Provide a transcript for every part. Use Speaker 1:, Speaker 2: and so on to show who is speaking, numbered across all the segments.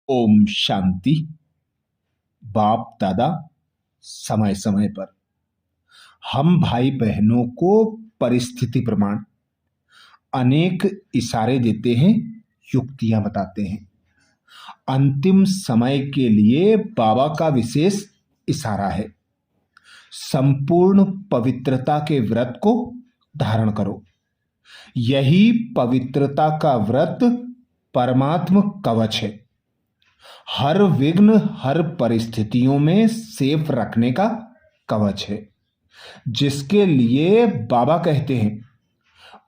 Speaker 1: ओम शांति। बाप दादा समय समय पर हम भाई बहनों को परिस्थिति प्रमाण अनेक इशारे देते हैं, युक्तियां बताते हैं। अंतिम समय के लिए बाबा का विशेष इशारा है, संपूर्ण पवित्रता के व्रत को धारण करो। यही पवित्रता का व्रत परमात्म कवच है, हर विघ्न हर परिस्थितियों में सेफ रखने का कवच है, जिसके लिए बाबा कहते हैं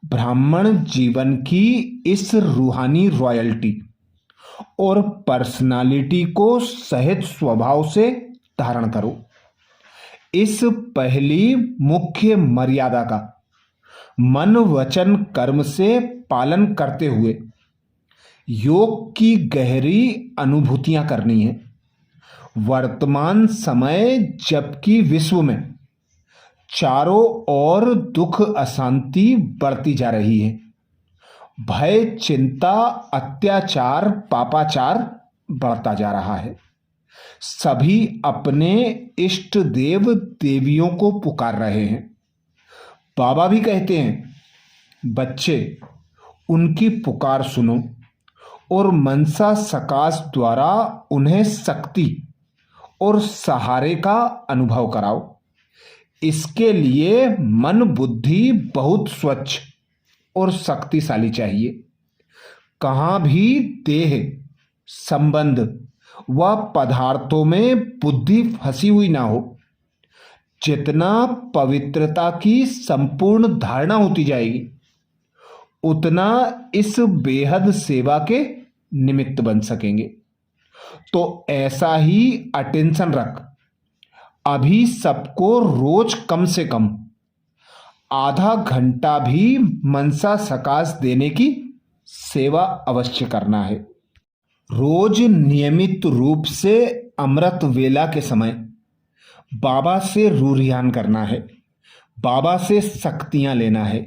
Speaker 1: ब्राह्मण जीवन की इस रूहानी रॉयल्टी और पर्सनालिटी को सहज स्वभाव से धारण करो। इस पहली मुख्य मर्यादा का मन वचन कर्म से पालन करते हुए योग की गहरी अनुभूतियां करनी है। वर्तमान समय जबकि विश्व में चारों ओर दुख अशांति बढ़ती जा रही है, भय चिंता अत्याचार पापाचार बढ़ता जा रहा है, सभी अपने इष्ट देव देवियों को पुकार रहे हैं। बाबा भी कहते हैं बच्चे उनकी पुकार सुनो और मनसा सकाश द्वारा उन्हें शक्ति और सहारे का अनुभव कराओ। इसके लिए मन बुद्धि बहुत स्वच्छ और शक्तिशाली चाहिए। कहाँ भी देह संबंध व पदार्थों में बुद्धि फंसी हुई ना हो। जितना पवित्रता की संपूर्ण धारणा होती जाएगी, उतना इस बेहद सेवा के निमित्त बन सकेंगे। तो ऐसा ही अटेंशन रख। अभी सबको रोज कम से कम आधा घंटा भी मनसा सकाश देने की सेवा अवश्य करना है। रोज नियमित रूप से अमृत वेला के समय बाबा से रूरियान करना है, बाबा से शक्तियां लेना है,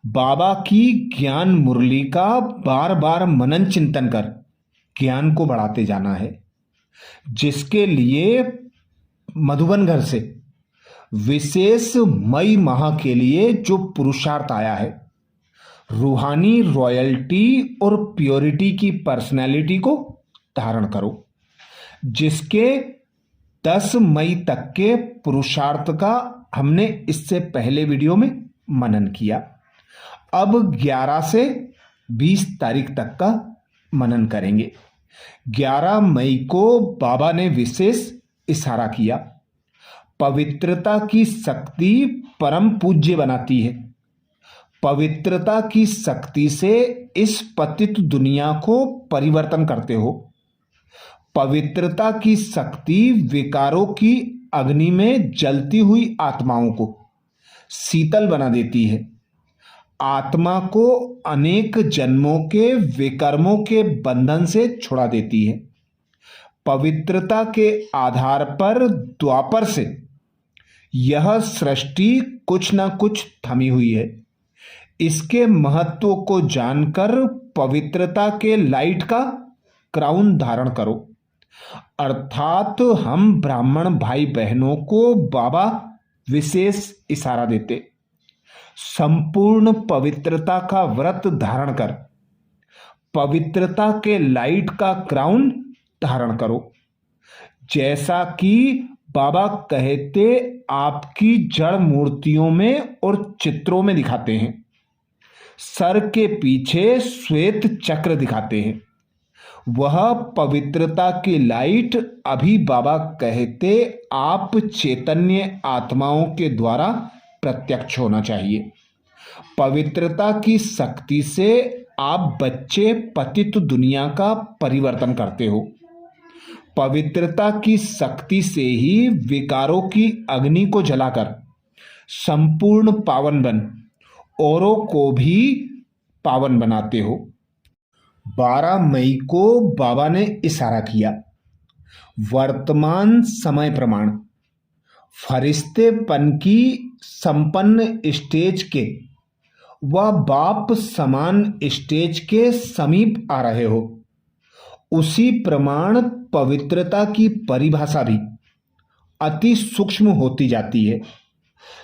Speaker 1: बाबा की ज्ञान मुरली का बार बार मनन चिंतन कर ज्ञान को बढ़ाते जाना है, जिसके लिए मधुबन घर से विशेष मई माह के लिए जो पुरुषार्थ आया है, रूहानी रॉयल्टी और प्योरिटी की पर्सनैलिटी को धारण करो, जिसके 10 मई तक के पुरुषार्थ का हमने इससे पहले वीडियो में मनन किया। अब 11 से 20 तारीख तक का मनन करेंगे। 11 मई को बाबा ने विशेष इशारा किया। पवित्रता की शक्ति परम पूज्य बनाती है। पवित्रता की शक्ति से इस पतित दुनिया को परिवर्तन करते हो। पवित्रता की शक्ति विकारों की अग्नि में जलती हुई आत्माओं को शीतल बना देती है, आत्मा को अनेक जन्मों के विकर्मों के बंधन से छुड़ा देती है। पवित्रता के आधार पर द्वापर से यह सृष्टि कुछ न कुछ थमी हुई है। इसके महत्व को जानकर पवित्रता के लाइट का क्राउन धारण करो। अर्थात हम ब्राह्मण भाई बहनों को बाबा विशेष इशारा देते, संपूर्ण पवित्रता का व्रत धारण कर पवित्रता के लाइट का क्राउन धारण करो। जैसा कि बाबा कहते आपकी जड़ मूर्तियों में और चित्रों में दिखाते हैं, सर के पीछे श्वेत चक्र दिखाते हैं, वह पवित्रता की लाइट अभी बाबा कहते आप चैतन्य आत्माओं के द्वारा प्रत्यक्ष होना चाहिए। पवित्रता की शक्ति से आप बच्चे पतित दुनिया का परिवर्तन करते हो। पवित्रता की शक्ति से ही विकारों की अग्नि को जलाकर संपूर्ण पावन बन औरों को भी पावन बनाते हो। 12 मई को बाबा ने इशारा किया, वर्तमान समय प्रमाण फरिश्तेपन की संपन्न स्टेज के व बाप समान स्टेज के समीप आ रहे हो। उसी प्रमाण पवित्रता की परिभाषा भी अति सूक्ष्म होती जाती है।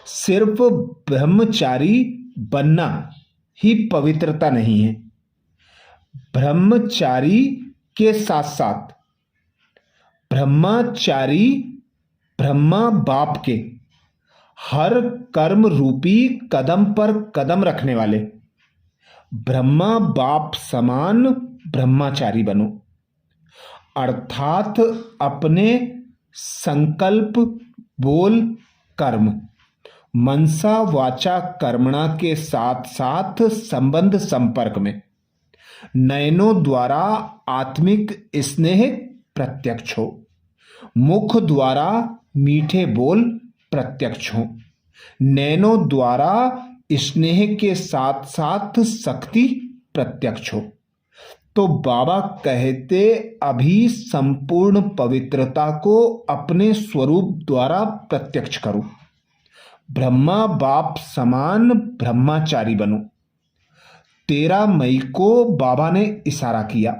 Speaker 1: सिर्फ ब्रह्मचारी बनना ही पवित्रता नहीं है। ब्रह्मचारी के साथ साथ ब्रह्मचारी ब्रह्मा बाप के हर कर्म रूपी कदम पर कदम रखने वाले ब्रह्मा बाप समान ब्रह्मचारी बनो। अर्थात अपने संकल्प, बोल, कर्म, मनसा वाचा कर्मणा के साथ साथ संबंध संपर्क में नयनों द्वारा आत्मिक स्नेह प्रत्यक्ष हो, मुख द्वारा मीठे बोल प्रत्यक्ष हो, नैनों द्वारा स्नेह के साथ साथ शक्ति प्रत्यक्ष हो। तो बाबा कहते अभी संपूर्ण पवित्रता को अपने स्वरूप द्वारा प्रत्यक्ष करो, ब्रह्मा बाप समान ब्रह्मचारी बनो। 13 मई को बाबा ने इशारा किया,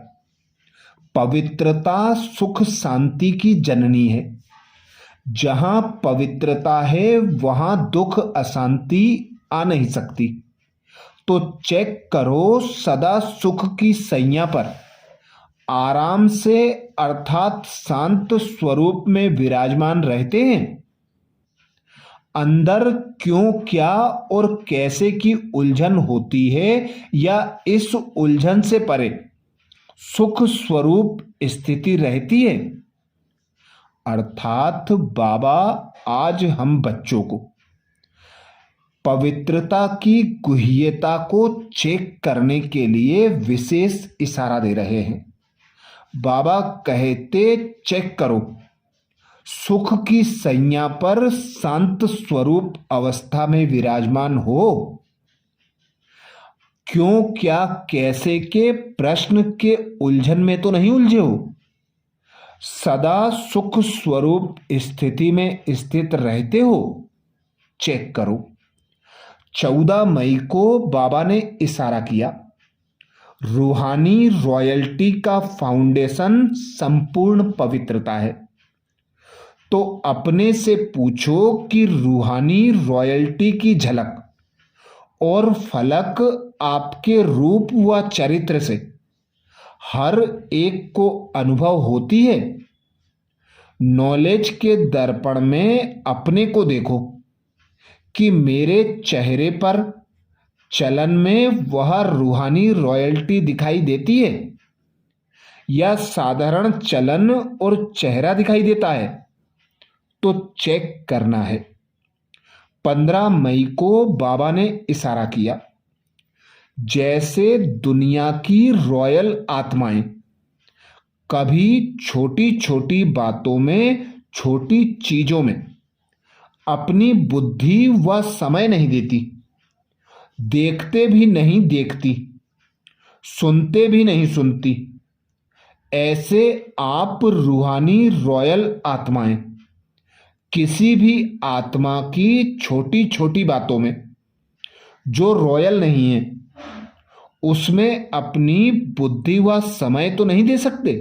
Speaker 1: पवित्रता सुख शांति की जननी है। जहां पवित्रता है वहां दुख अशांति आ नहीं सकती। तो चेक करो, सदा सुख की सैया पर आराम से अर्थात शांत स्वरूप में विराजमान रहते हैं। अंदर क्यों, क्या और कैसे की उलझन होती है या इस उलझन से परे सुख स्वरूप स्थिति रहती है। अर्थात बाबा आज हम बच्चों को पवित्रता की गुह्यता को चेक करने के लिए विशेष इशारा दे रहे हैं। बाबा कहते चेक करो, सुख की सैया पर शांत स्वरूप अवस्था में विराजमान हो। क्यों, क्या, कैसे के प्रश्न के उलझन में तो नहीं उलझे हो। सदा सुख स्वरूप स्थिति में स्थित रहते हो। चेक करो। 14 मई को बाबा ने इशारा किया, रूहानी रॉयल्टी का फाउंडेशन संपूर्ण पवित्रता है। तो अपने से पूछो कि रूहानी रॉयल्टी की झलक और फलक आपके रूप व चरित्र से हर एक को अनुभव होती है। नॉलेज के दर्पण में अपने को देखो कि मेरे चेहरे पर, चलन में वह रूहानी रॉयल्टी दिखाई देती है या साधारण चलन और चेहरा दिखाई देता है। तो चेक करना है। 15 मई को बाबा ने इशारा किया, जैसे दुनिया की रॉयल आत्माएं कभी छोटी छोटी बातों में, छोटी चीजों में अपनी बुद्धि व समय नहीं देती, देखते भी नहीं देखती, सुनते भी नहीं सुनती, ऐसे आप रूहानी रॉयल आत्माएं किसी भी आत्मा की छोटी छोटी बातों में जो रॉयल नहीं है उसमें अपनी बुद्धि व समय तो नहीं दे सकते।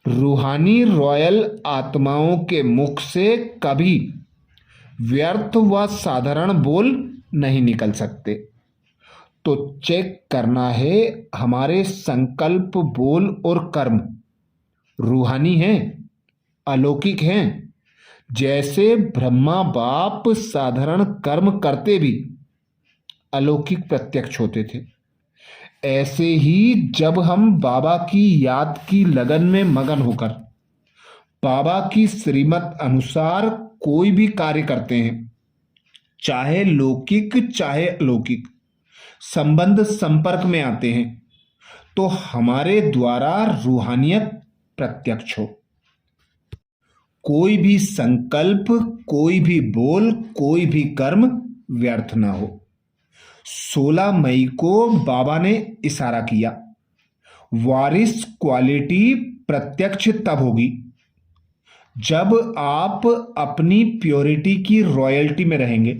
Speaker 1: रूहानी रॉयल आत्माओं के मुख से कभी व्यर्थ व साधारण बोल नहीं निकल सकते। तो चेक करना है, हमारे संकल्प, बोल और कर्म रूहानी हैं, अलौकिक हैं। जैसे ब्रह्मा बाप साधारण कर्म करते भी अलौकिक प्रत्यक्ष होते थे, ऐसे ही जब हम बाबा की याद की लगन में मगन होकर बाबा की श्रीमत अनुसार कोई भी कार्य करते हैं, चाहे लौकिक चाहे अलौकिक, संबंध संपर्क में आते हैं, तो हमारे द्वारा रूहानियत प्रत्यक्ष हो। कोई भी संकल्प, कोई भी बोल, कोई भी कर्म व्यर्थ ना हो। 16 मई को बाबा ने इशारा किया, वारिस क्वालिटी प्रत्यक्ष तब होगी जब आप अपनी प्योरिटी की रॉयल्टी में रहेंगे।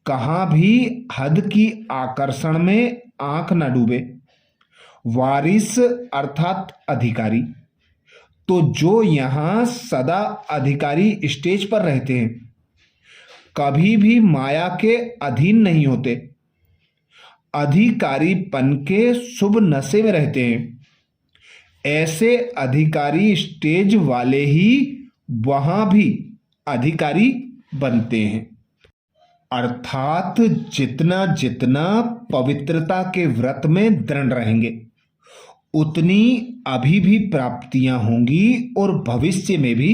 Speaker 1: कहाँ भी हद की आकर्षण में आंख न डूबे, वारिस अर्थात अधिकारी। तो जो यहां सदा अधिकारी स्टेज पर रहते हैं, कभी भी माया के अधीन नहीं होते, अधिकारीपन के शुभ नशे में रहते हैं, ऐसे अधिकारी स्टेज वाले ही वहां भी अधिकारी बनते हैं। अर्थात जितना जितना पवित्रता के व्रत में दृढ़ रहेंगे, उतनी अभी भी प्राप्तियां होंगी और भविष्य में भी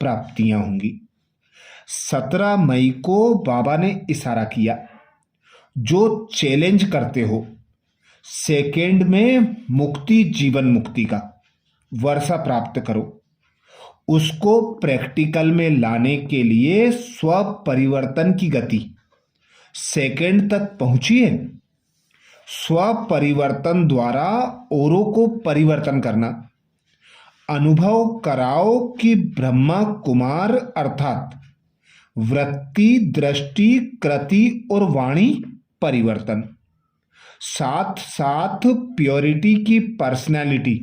Speaker 1: प्राप्तियां होंगी। 17 मई को बाबा ने इशारा किया, जो चैलेंज करते हो सेकेंड में मुक्ति, जीवन मुक्ति का वर्षा प्राप्त करो, उसको प्रैक्टिकल में लाने के लिए स्व परिवर्तन की गति सेकेंड तक पहुंची है। स्व परिवर्तन द्वारा औरों को परिवर्तन करना। अनुभव कराओ कि ब्रह्मा कुमार अर्थात वृत्ति, दृष्टि, कृति और वाणी परिवर्तन, साथ साथ प्योरिटी की पर्सनैलिटी,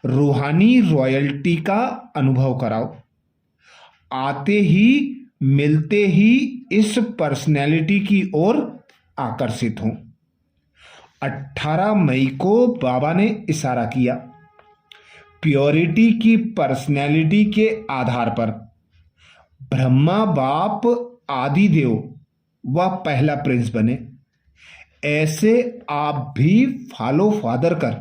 Speaker 1: रूहानी रॉयल्टी का अनुभव कराओ। आते ही मिलते ही इस पर्सनैलिटी की ओर आकर्षित हों। 18 मई को बाबा ने इशारा किया, प्योरिटी की पर्सनैलिटी के आधार पर ब्रह्मा बाप आदि देव व पहला प्रिंस बने। ऐसे आप भी फॉलो फादर कर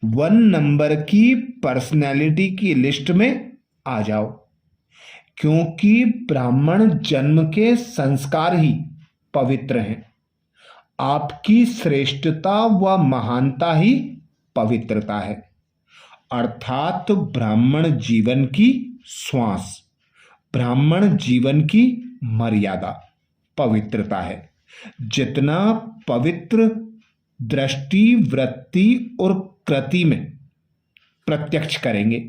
Speaker 1: 1 नंबर की पर्सनैलिटी की लिस्ट में आ जाओ, क्योंकि ब्राह्मण जन्म के संस्कार ही पवित्र हैं। आपकी श्रेष्ठता व महानता ही पवित्रता है, अर्थात ब्राह्मण जीवन की श्वास, ब्राह्मण जीवन की मर्यादा पवित्रता है। जितना पवित्र दृष्टि, वृत्ति और कृति में प्रत्यक्ष करेंगे,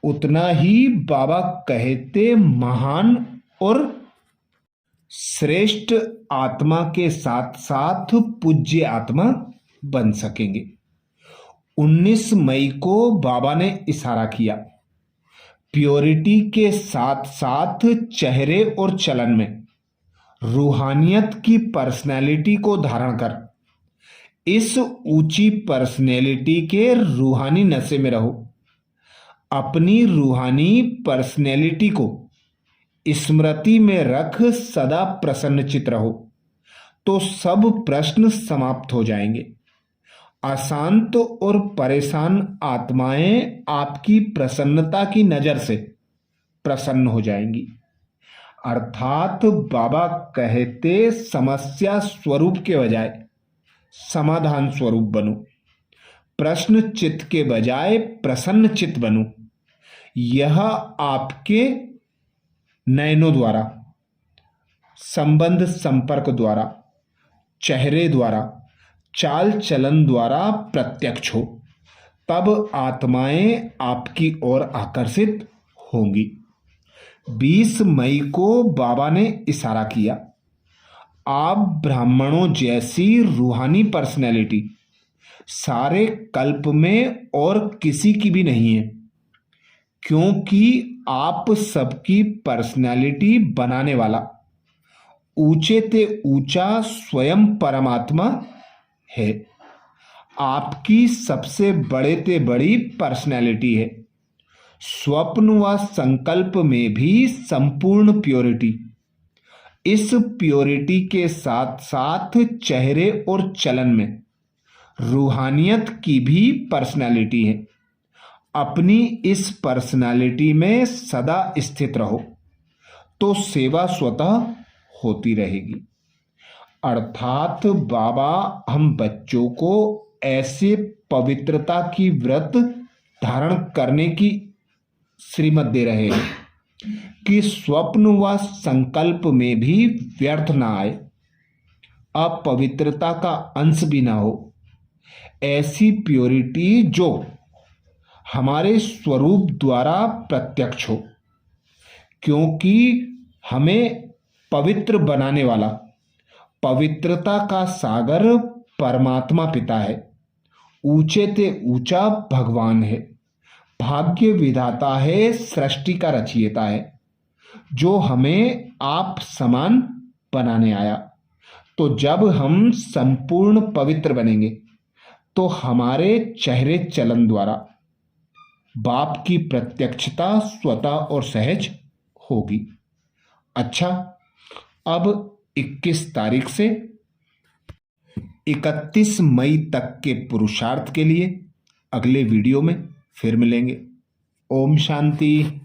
Speaker 1: उतना ही बाबा कहते महान और श्रेष्ठ आत्मा के साथ साथ पूज्य आत्मा बन सकेंगे। 19 मई को बाबा ने इशारा किया, प्योरिटी के साथ साथ चेहरे और चलन में रूहानियत की पर्सनैलिटी को धारण कर इस ऊंची पर्सनैलिटी के रूहानी नशे में रहो। अपनी रूहानी पर्सनैलिटी को स्मृति में रख सदा प्रसन्नचित रहो, तो सब प्रश्न समाप्त हो जाएंगे। अशांत और परेशान आत्माएं आपकी प्रसन्नता की नजर से प्रसन्न हो जाएंगी। अर्थात बाबा कहते समस्या स्वरूप के बजाय समाधान स्वरूप बनो, प्रश्न चित्त के बजाय प्रसन्न चित्त बनो। यह आपके नयनों द्वारा, संबंध संपर्क द्वारा, चेहरे द्वारा, चाल चलन द्वारा प्रत्यक्ष हो, तब आत्माएं आपकी ओर आकर्षित होंगी। 20 मई को बाबा ने इशारा किया, आप ब्राह्मणों जैसी रूहानी पर्सनैलिटी सारे कल्प में और किसी की भी नहीं है, क्योंकि आप सबकी पर्सनैलिटी बनाने वाला ऊंचे ते ऊंचा स्वयं परमात्मा है। आपकी सबसे बड़े ते बड़ी पर्सनैलिटी है। स्वप्न व संकल्प में भी संपूर्ण प्योरिटी, इस प्योरिटी के साथ साथ चेहरे और चलन में रूहानियत की भी पर्सनैलिटी है। अपनी इस पर्सनैलिटी में सदा स्थित रहो, तो सेवा स्वतः होती रहेगी। अर्थात बाबा हम बच्चों को ऐसे पवित्रता की व्रत धारण करने की श्रीमत दे रहे हैं कि स्वप्न व संकल्प में भी व्यर्थ ना आए, अपवित्रता का अंश भी ना हो। ऐसी प्योरिटी जो हमारे स्वरूप द्वारा प्रत्यक्ष हो, क्योंकि हमें पवित्र बनाने वाला पवित्रता का सागर परमात्मा पिता है ऊंचे ते ऊंचा भगवान है, भाग्य विधाता है, सृष्टि का रचयिता है, जो हमें आप समान बनाने आया। तो जब हम संपूर्ण पवित्र बनेंगे तो हमारे चेहरे चलन द्वारा बाप की प्रत्यक्षता स्वतः और सहज होगी। अच्छा, अब 21 तारीख से 31 मई तक के पुरुषार्थ के लिए अगले वीडियो में फिर मिलेंगे। ओम शांति।